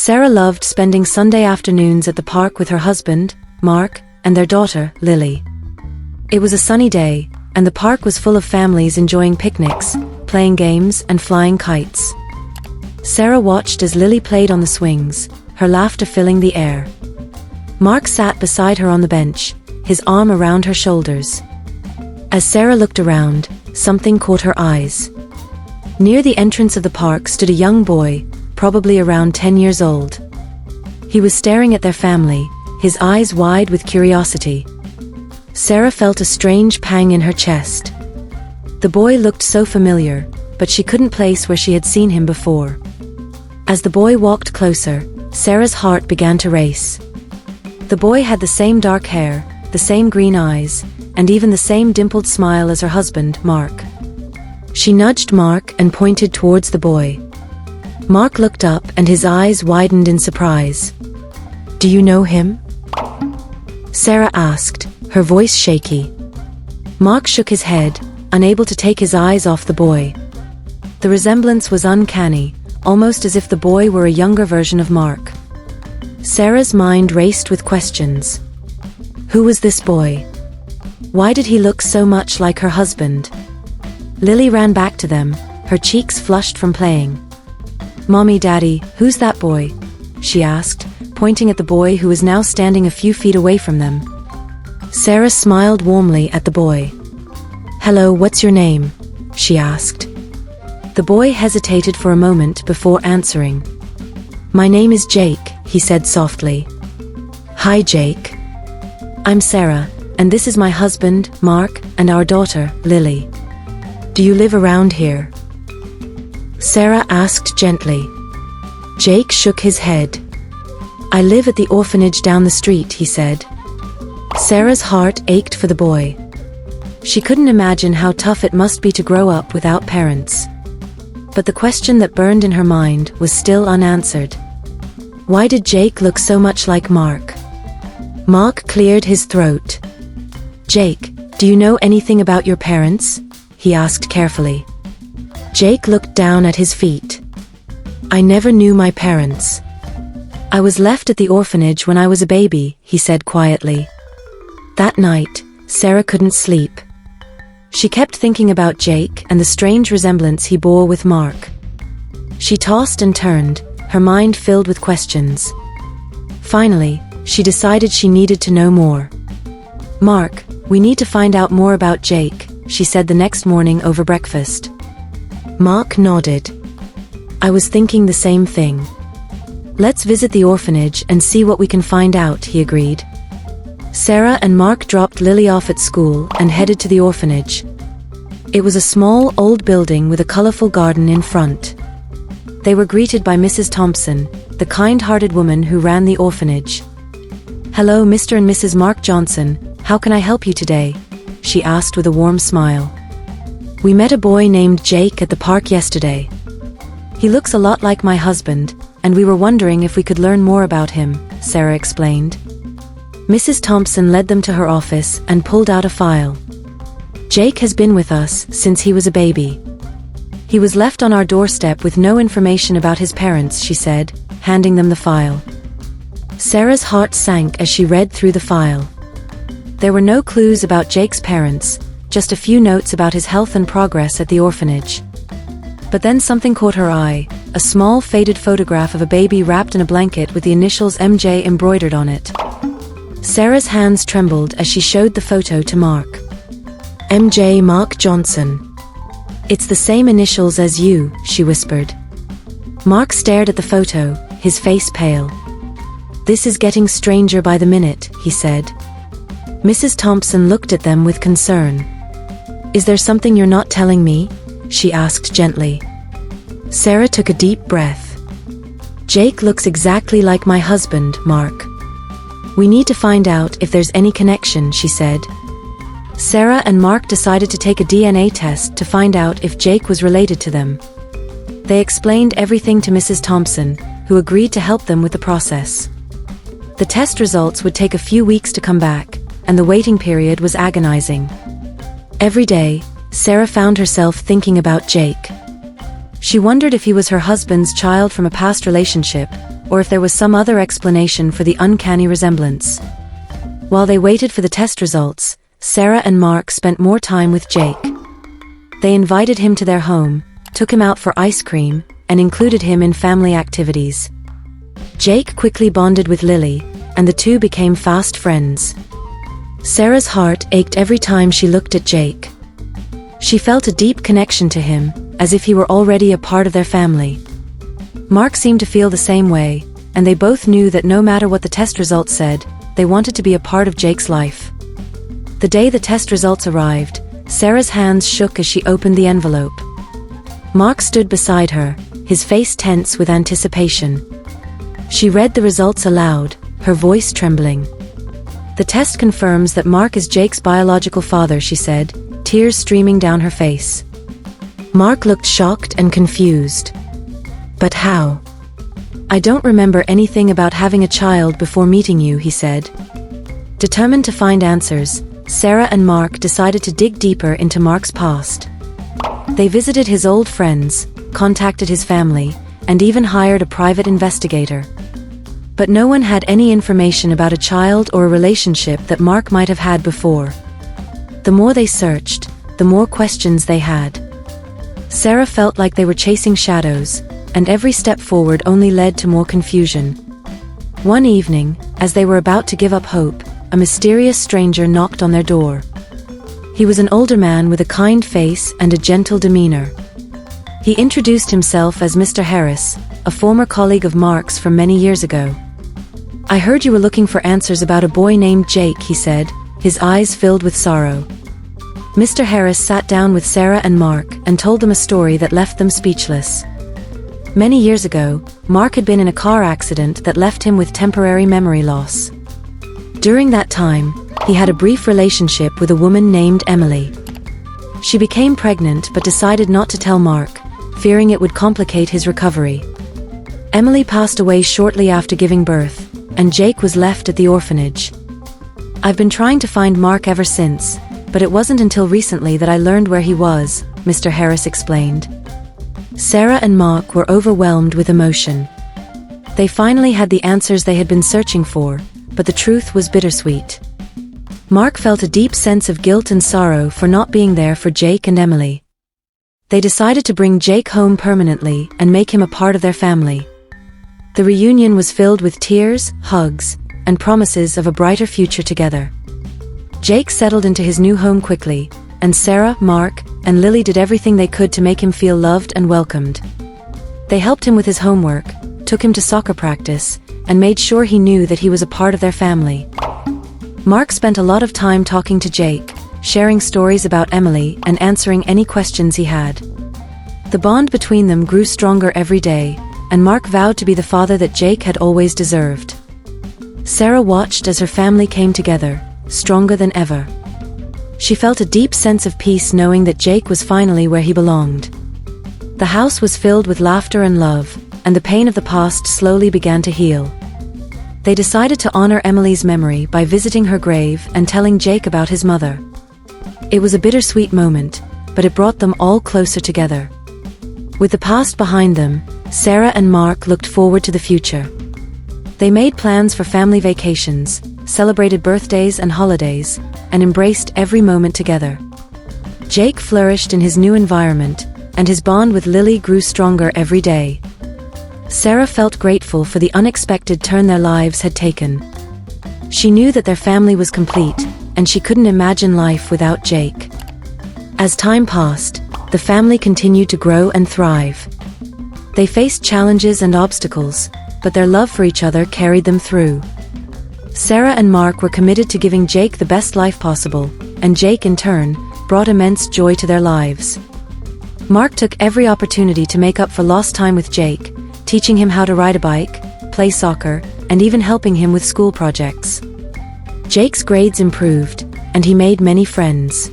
Sarah loved spending Sunday afternoons at the park with her husband, Mark, and their daughter, Lily. It was a sunny day, and the park was full of families enjoying picnics, playing games, and flying kites. Sarah watched as Lily played on the swings, her laughter filling the air. Mark sat beside her on the bench, his arm around her shoulders. As Sarah looked around, something caught her eyes. Near the entrance of the park stood a young boy, probably around 10 years old. He was staring at their family, his eyes wide with curiosity. Sarah felt a strange pang in her chest. The boy looked so familiar, but she couldn't place where she had seen him before. As the boy walked closer, Sarah's heart began to race. The boy had the same dark hair, the same green eyes, and even the same dimpled smile as her husband, Mark. She nudged Mark and pointed towards the boy. Mark looked up and his eyes widened in surprise. "Do you know him?" Sarah asked, her voice shaky. Mark shook his head, unable to take his eyes off the boy. The resemblance was uncanny, almost as if the boy were a younger version of Mark. Sarah's mind raced with questions. Who was this boy? Why did he look so much like her husband? Lily ran back to them, her cheeks flushed from playing. "Mommy, Daddy, who's that boy?" she asked, pointing at the boy who was now standing a few feet away from them. Sarah smiled warmly at the boy. "Hello, what's your name?" she asked. The boy hesitated for a moment before answering. "My name is Jake," he said softly. "Hi, Jake. I'm Sarah, and this is my husband, Mark, and our daughter, Lily. Do you live around here?" Sarah asked gently. Jake shook his head. "I live at the orphanage down the street," he said. Sarah's heart ached for the boy. She couldn't imagine how tough it must be to grow up without parents. But the question that burned in her mind was still unanswered. Why did Jake look so much like Mark? Mark cleared his throat. "Jake, do you know anything about your parents?" he asked carefully. Jake looked down at his feet. "I never knew my parents. I was left at the orphanage when I was a baby," he said quietly. That night, Sarah couldn't sleep. She kept thinking about Jake and the strange resemblance he bore with Mark. She tossed and turned, her mind filled with questions. Finally, she decided she needed to know more. "Mark, we need to find out more about Jake," she said the next morning over breakfast. Mark nodded. "I was thinking the same thing. Let's visit the orphanage and see what we can find out," he agreed. Sarah and Mark dropped Lily off at school and headed to the orphanage. It was a small, old building with a colorful garden in front. They were greeted by Mrs. Thompson, the kind-hearted woman who ran the orphanage. "Hello, Mr. and Mrs. Mark Johnson, how can I help you today?" she asked with a warm smile. "We met a boy named Jake at the park yesterday. He looks a lot like my husband, and we were wondering if we could learn more about him," Sarah explained. Mrs. Thompson led them to her office and pulled out a file. "Jake has been with us since he was a baby. He was left on our doorstep with no information about his parents," she said, handing them the file. Sarah's heart sank as she read through the file. There were no clues about Jake's parents, just a few notes about his health and progress at the orphanage. But then something caught her eye, a small faded photograph of a baby wrapped in a blanket with the initials MJ embroidered on it. Sarah's hands trembled as she showed the photo to Mark. "MJ Mark Johnson. It's the same initials as you," she whispered. Mark stared at the photo, his face pale. "This is getting stranger by the minute," he said. Mrs. Thompson looked at them with concern. "Is there something you're not telling me?" she asked gently. Sarah took a deep breath. "Jake looks exactly like my husband, Mark. We need to find out if there's any connection," she said. Sarah and Mark decided to take a DNA test to find out if Jake was related to them. They explained everything to Mrs. Thompson, who agreed to help them with the process. The test results would take a few weeks to come back, and the waiting period was agonizing. Every day, Sarah found herself thinking about Jake. She wondered if he was her husband's child from a past relationship, or if there was some other explanation for the uncanny resemblance. While they waited for the test results, Sarah and Mark spent more time with Jake. They invited him to their home, took him out for ice cream, and included him in family activities. Jake quickly bonded with Lily, and the two became fast friends. Sarah's heart ached every time she looked at Jake. She felt a deep connection to him, as if he were already a part of their family. Mark seemed to feel the same way, and they both knew that no matter what the test results said, they wanted to be a part of Jake's life. The day the test results arrived, Sarah's hands shook as she opened the envelope. Mark stood beside her, his face tense with anticipation. She read the results aloud, her voice trembling. "The test confirms that Mark is Jake's biological father," she said, tears streaming down her face. Mark looked shocked and confused. "But how? I don't remember anything about having a child before meeting you," he said. Determined to find answers, Sarah and Mark decided to dig deeper into Mark's past. They visited his old friends, contacted his family, and even hired a private investigator. But no one had any information about a child or a relationship that Mark might have had before. The more they searched, the more questions they had. Sarah felt like they were chasing shadows, and every step forward only led to more confusion. One evening, as they were about to give up hope, a mysterious stranger knocked on their door. He was an older man with a kind face and a gentle demeanor. He introduced himself as Mr. Harris, a former colleague of Mark's from many years ago. "I heard you were looking for answers about a boy named Jake," he said, his eyes filled with sorrow. Mr. Harris sat down with Sarah and Mark and told them a story that left them speechless. Many years ago, Mark had been in a car accident that left him with temporary memory loss. During that time, he had a brief relationship with a woman named Emily. She became pregnant but decided not to tell Mark, fearing it would complicate his recovery. Emily passed away shortly after giving birth, and Jake was left at the orphanage. "I've been trying to find Mark ever since, but it wasn't until recently that I learned where he was," Mr. Harris explained. Sarah and Mark were overwhelmed with emotion. They finally had the answers they had been searching for, but the truth was bittersweet. Mark felt a deep sense of guilt and sorrow for not being there for Jake and Emily. They decided to bring Jake home permanently and make him a part of their family. The reunion was filled with tears, hugs, and promises of a brighter future together. Jake settled into his new home quickly, and Sarah, Mark, and Lily did everything they could to make him feel loved and welcomed. They helped him with his homework, took him to soccer practice, and made sure he knew that he was a part of their family. Mark spent a lot of time talking to Jake, sharing stories about Emily and answering any questions he had. The bond between them grew stronger every day, and Mark vowed to be the father that Jake had always deserved. Sarah watched as her family came together, stronger than ever. She felt a deep sense of peace knowing that Jake was finally where he belonged. The house was filled with laughter and love, and the pain of the past slowly began to heal. They decided to honor Emily's memory by visiting her grave and telling Jake about his mother. It was a bittersweet moment, but it brought them all closer together. With the past behind them, Sarah and Mark looked forward to the future. They made plans for family vacations, celebrated birthdays and holidays, and embraced every moment together. Jake flourished in his new environment, and his bond with Lily grew stronger every day. Sarah felt grateful for the unexpected turn their lives had taken. She knew that their family was complete, and she couldn't imagine life without Jake. As time passed, the family continued to grow and thrive. They faced challenges and obstacles, but their love for each other carried them through. Sarah and Mark were committed to giving Jake the best life possible, and Jake, in turn, brought immense joy to their lives. Mark took every opportunity to make up for lost time with Jake, teaching him how to ride a bike, play soccer, and even helping him with school projects. Jake's grades improved, and he made many friends.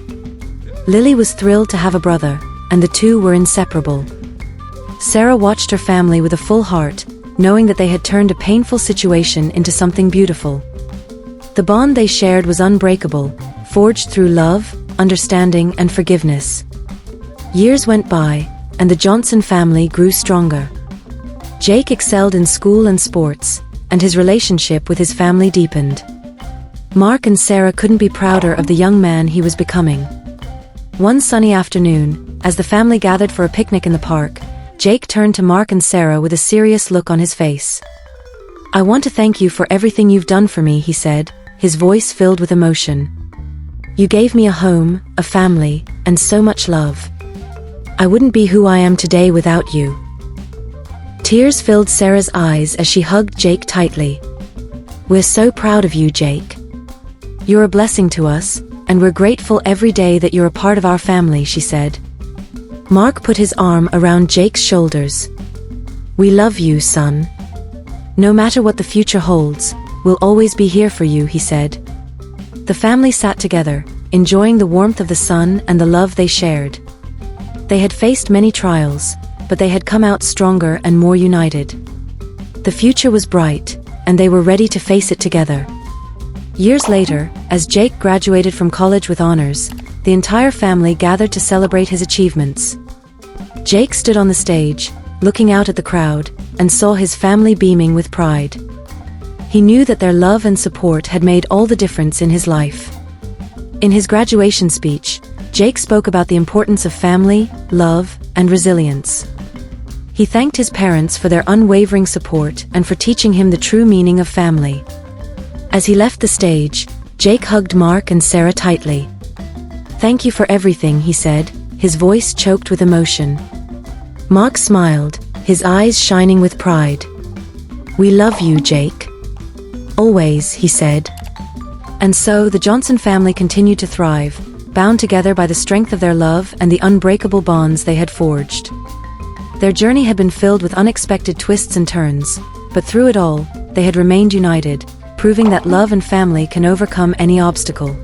Lily was thrilled to have a brother, and the two were inseparable. Sarah watched her family with a full heart, knowing that they had turned a painful situation into something beautiful. The bond they shared was unbreakable, forged through love, understanding, and forgiveness. Years went by, and the Johnson family grew stronger. Jake excelled in school and sports, and his relationship with his family deepened. Mark and Sarah couldn't be prouder of the young man he was becoming. One sunny afternoon, as the family gathered for a picnic in the park, Jake turned to Mark and Sarah with a serious look on his face. "I want to thank you for everything you've done for me," he said, his voice filled with emotion. "You gave me a home, a family, and so much love. I wouldn't be who I am today without you." Tears filled Sarah's eyes as she hugged Jake tightly. "We're so proud of you, Jake. You're a blessing to us, and we're grateful every day that you're a part of our family," she said. Mark put his arm around Jake's shoulders. "We love you, son. No matter what the future holds, we'll always be here for you," he said. The family sat together, enjoying the warmth of the sun and the love they shared. They had faced many trials, but they had come out stronger and more united. The future was bright, and they were ready to face it together. Years later, as Jake graduated from college with honors, the entire family gathered to celebrate his achievements. Jake stood on the stage, looking out at the crowd, and saw his family beaming with pride. He knew that their love and support had made all the difference in his life. In his graduation speech, Jake spoke about the importance of family, love, and resilience. He thanked his parents for their unwavering support and for teaching him the true meaning of family. As he left the stage, Jake hugged Mark and Sarah tightly. "Thank you for everything," he said, his voice choked with emotion. Mark smiled, his eyes shining with pride. "We love you, Jake. Always," he said. And so the Johnson family continued to thrive, bound together by the strength of their love and the unbreakable bonds they had forged. Their journey had been filled with unexpected twists and turns, but through it all, they had remained united, proving that love and family can overcome any obstacle.